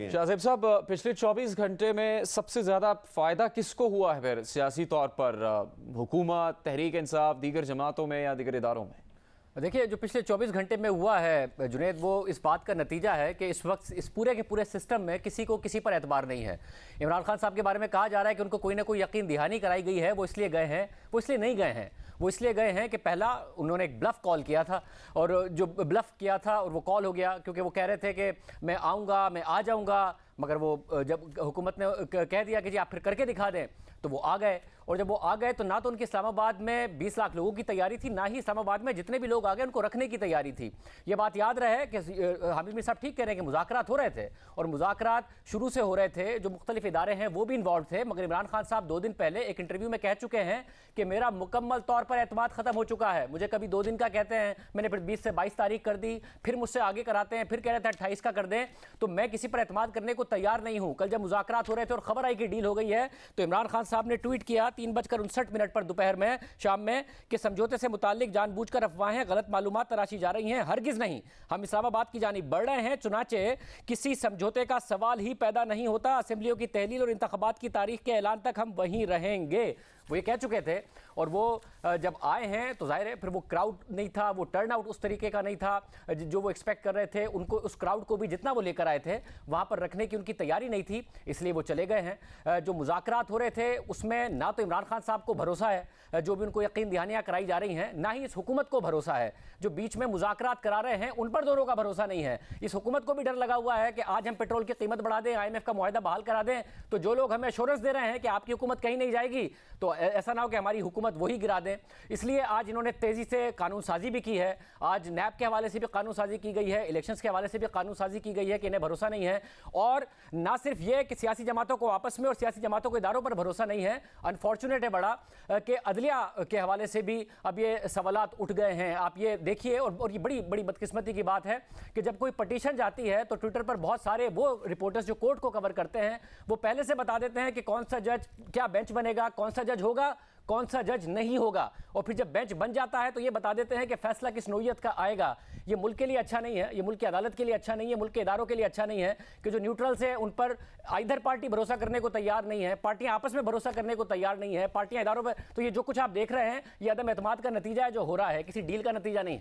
शाहज़ेब साहब, पिछले 24 घंटे में सबसे ज़्यादा फ़ायदा किसको हुआ है फिर सियासी तौर पर? हुकूमत, तहरीक इंसाफ, दीगर जमातों में या दीगर इदारों में? देखिए, जो पिछले 24 घंटे में हुआ है जुनैद, वो इस बात का नतीजा है कि इस वक्त इस पूरे के पूरे सिस्टम में किसी को किसी पर एतबार नहीं है। इमरान खान साहब के बारे में कहा जा रहा है कि उनको कोई ना कोई यकीन दहानी कराई गई है, वो इसलिए गए हैं, वो इसलिए नहीं गए हैं। वो इसलिए गए हैं कि पहला उन्होंने एक ब्लफ कॉल किया था, और जो ब्लफ किया था और वो कॉल हो गया क्योंकि वो कह रहे थे कि मैं आऊँगा, मैं आ जाऊँगा, मगर वो जब हुकूमत ने कह दिया कि जी आप फिर करके दिखा दें, तो वो आ गए। और जब वो आ गए तो ना तो उनकी इस्लामाबाद में 20 लाख लोगों की तैयारी थी, ना ही इस्लामाबाद में जितने भी लोग आ गए उनको रखने की तैयारी थी। ये बात याद रहे कि हामिद मीर साहब ठीक कह रहे हैं कि मुज़ाकरात हो रहे थे, और मुज़ाकरात शुरू से हो रहे थे, जो मुख्तलिफ इदारे हैं वो भी इन्वॉल्व थे। मगर इमरान खान साहब 2 दिन पहले एक इंटरव्यू में कह चुके हैं कि मेरा मुकम्मल तौर पर एतमाद ख़त्म हो चुका है। मुझे कभी 2 दिन का कहते हैं, मैंने फिर 20 से 22 तारीख कर दी, फिर मुझसे आगे कराते हैं, फिर कह रहे थे 28 का कर दें, तो मैं किसी पर एतमाद करने को तैयार नहीं हूँ। कल जब मुज़ाकरात हो रहे थे और खबर आई कि डील हो गई है, तो इमरान खान साहब ने ट्वीट किया 3:59 पर दोपहर में, शाम में, कि समझौते से मुताल्लिक जानबूझकर अफवाहें, गलत मालूमात तराशी जा रही हैं। हरगिज नहीं, हम इस्लामाबाद की जानिब बढ़ रहे हैं, चुनाचे किसी समझौते का सवाल ही पैदा नहीं होता। असेंबलियों की तहलील और इंतखाबात की तारीख के ऐलान तक हम वहीं रहेंगे, वो ये कह चुके थे। और वो जब आए हैं तो जाहिर है फिर वो क्राउड नहीं था, वो टर्न आउट उस तरीके का नहीं था जो वो एक्सपेक्ट कर रहे थे। उनको उस क्राउड को भी जितना वो लेकर आए थे वहाँ पर रखने की उनकी तैयारी नहीं थी, इसलिए वो चले गए हैं। जो मुज़ाकरात हो रहे थे उसमें ना तो इमरान खान साहब को भरोसा है, जो भी उनको यकीन दहानियाँ कराई जा रही हैं, ना ही इस हुकूमत को भरोसा है। जो बीच में मुज़ाकरात करा रहे हैं उन पर दोनों का भरोसा नहीं है। इस हुकूमत को भी डर लगा हुआ है कि आज हम पेट्रोल की कीमत बढ़ा दें, IMF का मुआहदा बहाल करा दें, तो जो लोग हमें एश्योरेंस दे रहे हैं कि आपकी हुकूमत कहीं नहीं जाएगी, तो ऐसा ना हो कि हमारी हुकूमत वही गिरा दें। इसलिए आज इन्होंने तेज़ी से कानून साजी भी की है। आज नैब के हवाले से भी कानून साजी की गई है, इलेक्शंस के हवाले से भी कानून साजी की गई है कि इन्हें भरोसा नहीं है। और ना सिर्फ ये कि सियासी जमातों को आपस में और सियासी जमातों के इदारों पर भरोसा नहीं है, अनफॉर्चुनेट है बड़ा कि अदलिया के हवाले से भी अब ये सवालात उठ गए हैं। आप ये देखिए, और ये बड़ी बड़ी बदकिस्मती की बात है कि जब कोई पटिशन जाती है तो ट्विटर पर बहुत सारे वो रिपोर्टर्स जो कोर्ट को कवर करते हैं वो पहले से बता देते हैं कि कौन सा जज क्या बेंच बनेगा, कौन सा जज होगा, कौन सा जज नहीं होगा। और फिर जब बेंच बन जाता है तो ये बता देते हैं कि फैसला किस नौइयत का आएगा। ये मुल्क के लिए अच्छा नहीं है, ये मुल्क की अदालत के लिए अच्छा नहीं है, मुल्क के इदारों के लिए अच्छा नहीं है कि जो न्यूट्रल्स हैं उन पर इधर पार्टी भरोसा करने को तैयार नहीं है, पार्टियां आपस में भरोसा करने को तैयार नहीं है, पार्टियां इदारों पर। तो ये जो कुछ आप देख रहे हैं ये अदम एतमाद का नतीजा है जो हो रहा है, किसी डील का नतीजा नहीं।